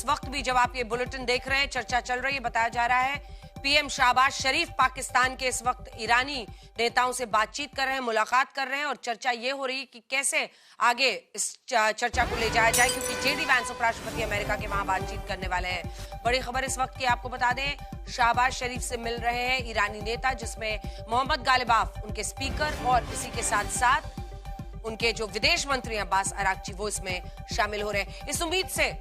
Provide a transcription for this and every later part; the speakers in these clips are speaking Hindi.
वक्त भी जब आप ये बुलेटिन देख रहे हैं, चर्चा चल रही है, बताया जा रहा है पीएम शाहबाज शरीफ पाकिस्तान के इस वक्त ईरानी नेताओं से बातचीत कर रहे हैं, मुलाकात कर रहे हैं और चर्चा ये हो रही है कि कैसे आगे इस चर्चा को ले जाया जाए, क्योंकि जेडी वैंस उपराष्ट्रपति अमेरिका के वहां बातचीत करने वाले हैं। बड़ी खबर इस वक्त की आपको बता दें, शाहबाज शरीफ से मिल रहे हैं ईरानी नेता, जिसमें मोहम्मद गालिबाफ उनके स्पीकर और इसी के साथ साथ उनके जो विदेश मंत्री अब्बास अरागची वो इसमें शामिल हो रहे हैं। इस उम्मीद से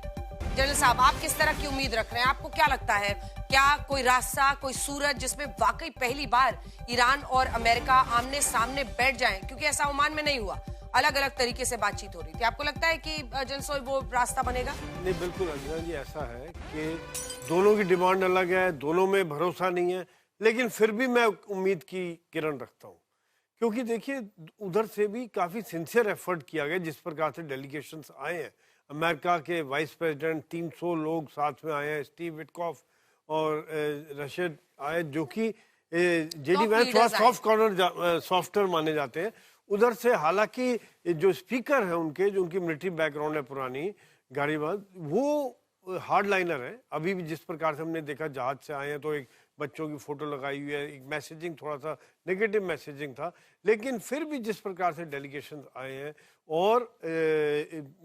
जनरल साहब, आप किस तरह की उम्मीद रख रहे हैं? आपको क्या लगता है, क्या कोई रास्ता, कोई सूरत जिसमें वाकई पहली बार ईरान और अमेरिका आमने सामने बैठ जाएं? क्योंकि ऐसा ओमान में नहीं हुआ, अलग अलग तरीके से बातचीत हो रही थी। आपको लगता है कि जनरल साहब वो रास्ता बनेगा? नहीं, बिल्कुल अंजना जी, ऐसा है कि दोनों की डिमांड अलग है, दोनों में भरोसा नहीं है, लेकिन फिर भी मैं उम्मीद की किरण रखता हूँ, क्योंकि देखिए उधर से भी काफ़ी सिंसियर एफर्ट किया गया। जिस प्रकार से डेलीगेशंस आए हैं, अमेरिका के वाइस प्रेसिडेंट 300 लोग साथ में आए हैं, स्टीव विटकॉफ और रशीद आए, जो कि जेडी वैंस थोड़ा सॉफ्टर माने जाते हैं उधर से। हालांकि जो स्पीकर है उनके, जो उनकी मिलिट्री बैकग्राउंड है पुरानी, गालिबाफ, वो हार्ड लाइनर है। अभी भी जिस प्रकार से हमने देखा जहाज से आए हैं तो एक बच्चों की फोटो लगाई हुई है, एक मैसेजिंग थोड़ा सा नेगेटिव मैसेजिंग था, लेकिन फिर भी जिस प्रकार से डेलीगेशन आए हैं और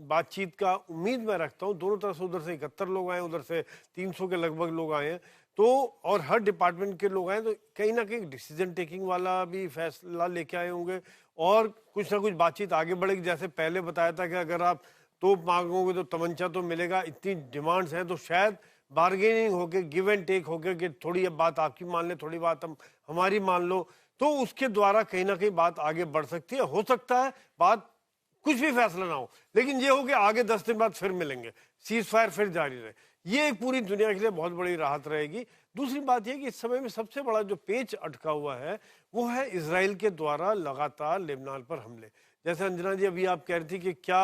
बातचीत का उम्मीद मैं रखता हूँ। दोनों तरफ से, उधर से 71 लोग आए, उधर से 300 के लगभग लोग आए हैं, तो और हर डिपार्टमेंट के लोग आए, तो कहीं ना कहीं डिसीजन टेकिंग वाला भी फैसला लेके आए होंगे और कुछ ना कुछ बातचीत आगे बढ़ेगी। जैसे पहले बताया था कि अगर आप तोप मांगोगे तो तमंचा तो मिलेगा, इतनी डिमांड्स हैं, तो शायद बार्गेनिंग होके, गिव एंड टेक होके कि थोड़ी अब बात आपकी मान ले, थोड़ी बात हम हमारी मान लो, तो उसके द्वारा कहीं ना कहीं बात आगे बढ़ सकती है। हो सकता है बात कुछ भी फैसला ना हो, लेकिन ये हो कि आगे 10 दिन बाद फिर मिलेंगे, सीज फायर फिर जारी रहे। ये एक पूरी दुनिया के लिए बहुत बड़ी राहत रहेगी। दूसरी बात यह कि इस समय में सबसे बड़ा जो पेच अटका हुआ है वो है इजराइल के द्वारा लगातार लेबनान पर हमले। जैसे अंजना जी अभी आप कह रही थी कि क्या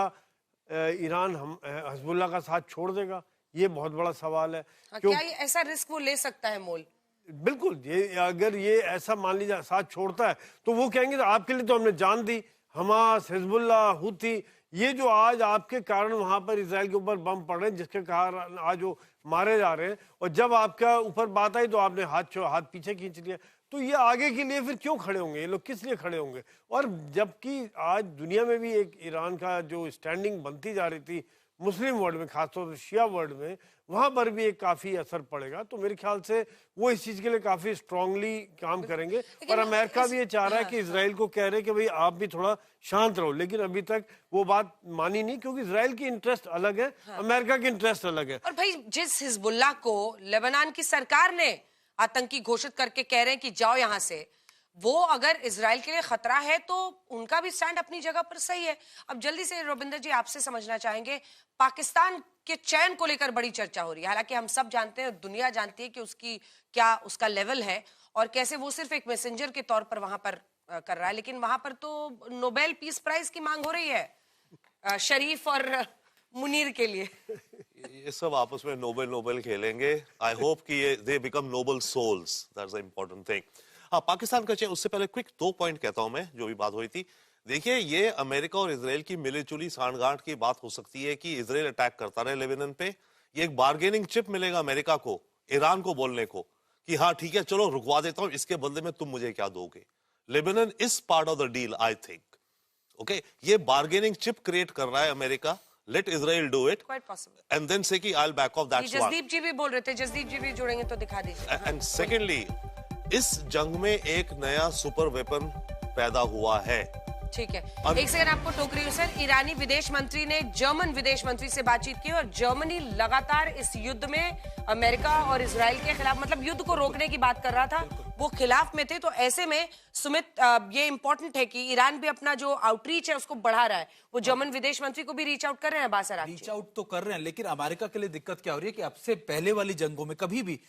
ईरान हिजबुल्लाह का साथ छोड़ देगा, ये बहुत बड़ा सवाल है। क्या ये ऐसा रिस्क वो ले सकता है मोल? बिल्कुल, ये अगर ये ऐसा मान लीजिए साथ छोड़ता है तो वो कहेंगे तो आपके लिए तो हमने जान दी, हमास, हिजबुल्लाह, हुती, ये जो आज आपके कारण वहां पर इजराइल के ऊपर बम पड़ रहे हैं, जिसके कारण आज वो मारे जा रहे हैं, और जब आपका ऊपर बात आई तो आपने हाथ पीछे खींच लिया, तो ये आगे के लिए फिर क्यों खड़े होंगे? ये लोग किस लिए खड़े होंगे? और जबकि आज दुनिया में भी एक ईरान का जो स्टैंडिंग बनती जा रही थी मुस्लिम वर्ल्ड में, खासतौर से शिया वर्ल्ड में, वहां पर भी एक काफी असर पड़ेगा। तो मेरे ख्याल से वो इस चीज के लिए काफी स्ट्रांगली काम करेंगे। और अमेरिका भी ये चाह रहा है कि इजराइल को कह रहे कि भाई आप भी थोड़ा शांत रहो, लेकिन अभी तक वो बात मानी नहीं, क्योंकि इजराइल की इंटरेस्ट अलग है, अमेरिका की इंटरेस्ट अलग है। और भाई जिस हिजबुल्लाह को लेबनान की सरकार ने आतंकी घोषित करके कह रहे हैं कि जाओ यहां से, वो अगर इजराइल के लिए खतरा है तो उनका भी स्टैंड अपनी जगह पर सही है। अब जल्दी से रविंदर जी आपसे समझना चाहेंगे, पाकिस्तान के चयन को लेकर बड़ी चर्चा हो रही है। हालांकि हम सब जानते हैं, दुनिया जानती है कि उसका लेवल है और कैसे वो सिर्फ एक मैसेंजर के तौर पर वहां पर कर रहा है, लेकिन वहां पर तो नोबेल पीस प्राइज की मांग हो रही है शरीफ और मुनीर के लिए। ये सब आपस में नोबेल खेलेंगे। आई होप कि ये they become noble souls, that's the important thing. हाँ, पाकिस्तान का चयन, उससे पहले क्विक 2 पॉइंट कहता हूं मैं, जो भी बात हुई थी। देखिए, ये अमेरिका और इजराइल की मिलीजुली सांठगांठ की बात हो सकती है कि इजराइल अटैक करता रहे लेबनान पे। ये एक बार्गेनिंग चिप मिलेगा अमेरिका को, ईरान को बोलने को कि हाँ ठीक है, चलो रुकवा देता हूं, इसके बदले में तुम मुझे क्या दोगे। Lebanon is part of the deal, I think. Okay, ये बार्गेनिंग चिप क्रिएट कर रहा है America. Let Israel do it and then say कि I will back off that. Jasdeep ji भी बोल रहे थे, जसदीप जी भी जुड़ेंगे तो दिखा दीजिए। एंड सेकेंडली, इस जंग में एक नया सुपर वेपन पैदा हुआ है। ठीक है, एक सेकंड आपको टोक रही हूं सर। ईरानी विदेश मंत्री ने जर्मन विदेश मंत्री से बातचीत की और जर्मनी लगातार इस युद्ध में अमेरिका और इजराइल के खिलाफ, मतलब युद्ध को रोकने की बात कर रहा था, वो खिलाफ में थे। तो ऐसे में सुमित, ये इंपॉर्टेंट है कि ईरान भी अपना जो आउटरीच है उसको बढ़ा रहा है। वो जर्मन विदेश मंत्री को भी रीच आउट कर रहे हैं, बासर रीच आउट तो कर रहे हैं, लेकिन अमेरिका के लिए दिक्कत क्या हो रही है कि अब से पहले वाली जंगों में कभी भी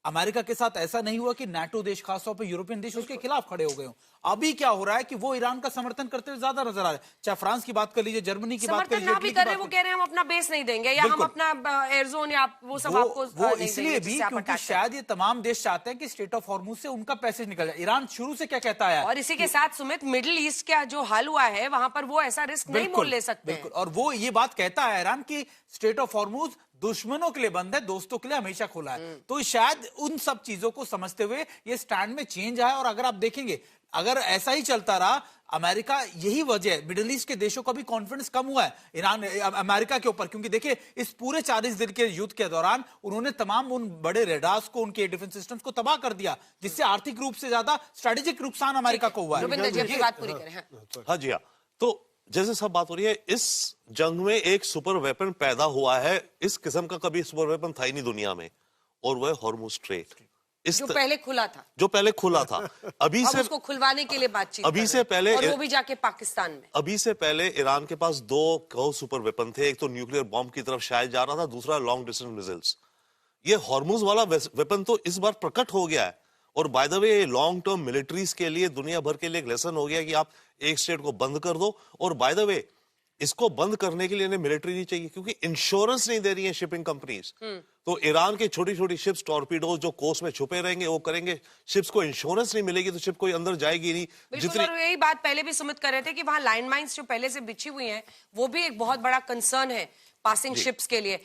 अमेरिका के साथ ऐसा नहीं हुआ कि नाटो देश, खासतौर पर यूरोपियन देश, उसके खिलाफ खड़े हो गए हो। अभी क्या हो रहा है कि वो ईरान का समर्थन करते हुए ज्यादा नजर आ रहे हैं। चाहे फ्रांस की बात कर लीजिए, जर्मनी की बात कर लीजिए, भी कर रहे हैं, वो कह रहे हैं हम अपना बेस नहीं देंगे या हम अपना एयर जोन या वो सब आपको वो इसलिए भी क्योंकि शायद ये तमाम देश चाहते हैं कि स्ट्रेट ऑफ हॉर्मुज से उनका पैसेज निकल जाए। ईरान शुरू से क्या कहता है, और इसी के साथ सुमित, मिडिल ईस्ट का जो हाल हुआ है वहां पर वो ऐसा रिस्क नहीं मोल ले सकते। बिल्कुल, और वो ये बात कहता है ईरान की स्ट्रेट ऑफ हॉर्मुज दुश्मनों के लिए बंद है, दोस्तों के लिए हमेशा खुला है। तो शायद उन सब चीजों को समझते हुए ये स्टैंड में चेंज आया। और अगर आप देखेंगे, अगर ऐसा ही चलता रहा, अमेरिका, यही वजह है मिडिल ईस्ट के देशों का भी कॉन्फिडेंस कम हुआ है ईरान अमेरिका के ऊपर, क्योंकि देखिए इस पूरे 40 दिन के युद्ध के दौरान उन्होंने तमाम उन बड़े रेडार्स को, उनके डिफेंस सिस्टम्स को तबाह कर दिया, जिससे आर्थिक रूप से ज्यादा स्ट्रेटेजिक नुकसान अमेरिका को हुआ है। रुबिंदर जी अपनी बात पूरी करें। हाँ। हाँ जी हाँ, तो जैसे सब बात हो रही है, इस जंग में एक सुपर वेपन पैदा हुआ है। इस किस्म का कभी सुपर वेपन था ही नहीं दुनिया में, और वह हॉर्मुज स्ट्रेट, जो पहले खुला था, जो पहले खुला था। अभी अब से उसको खुलवाने के लिए बातचीत अभी कर से रहे हैं। पहले और वो भी जाके पाकिस्तान में। अभी से पहले ईरान के पास दो सुपर वेपन थे। एक तो न्यूक्लियर बॉम्ब की तरफ शायद जा रहा था, दूसरा लॉन्ग डिस्टेंस मिसाइल्स। ये हॉर्मुज वाला वेपन तो इस बार प्रकट हो गया है। और by the way, long term militaries के लिए, दुनिया भर के लिए एक लेसन हो गया कि आप एक स्टेट को बंद कर दो। और बाय द वे, इसको बंद करने के लिए इन्हें मिलिट्री नहीं चाहिए, क्योंकि इंश्योरेंस नहीं दे रही है शिपिंग कंपनीज। तो ईरान की छोटी छोटी शिप्स, टॉर्पीडो जो कोस्ट में छुपे रहेंगे, वो करेंगे। शिप्स को इंश्योरेंस नहीं मिलेगी तो शिप कोई अंदर जाएगी नहीं। बिल्कुल। और यही बात पहले भी सुमित कर रहे थे कि वहां लाइन माइंस जो पहले से बिछी हुई हैं, वो भी एक बहुत बड़ा कंसर्न है पासिंग शिप्स के लिए।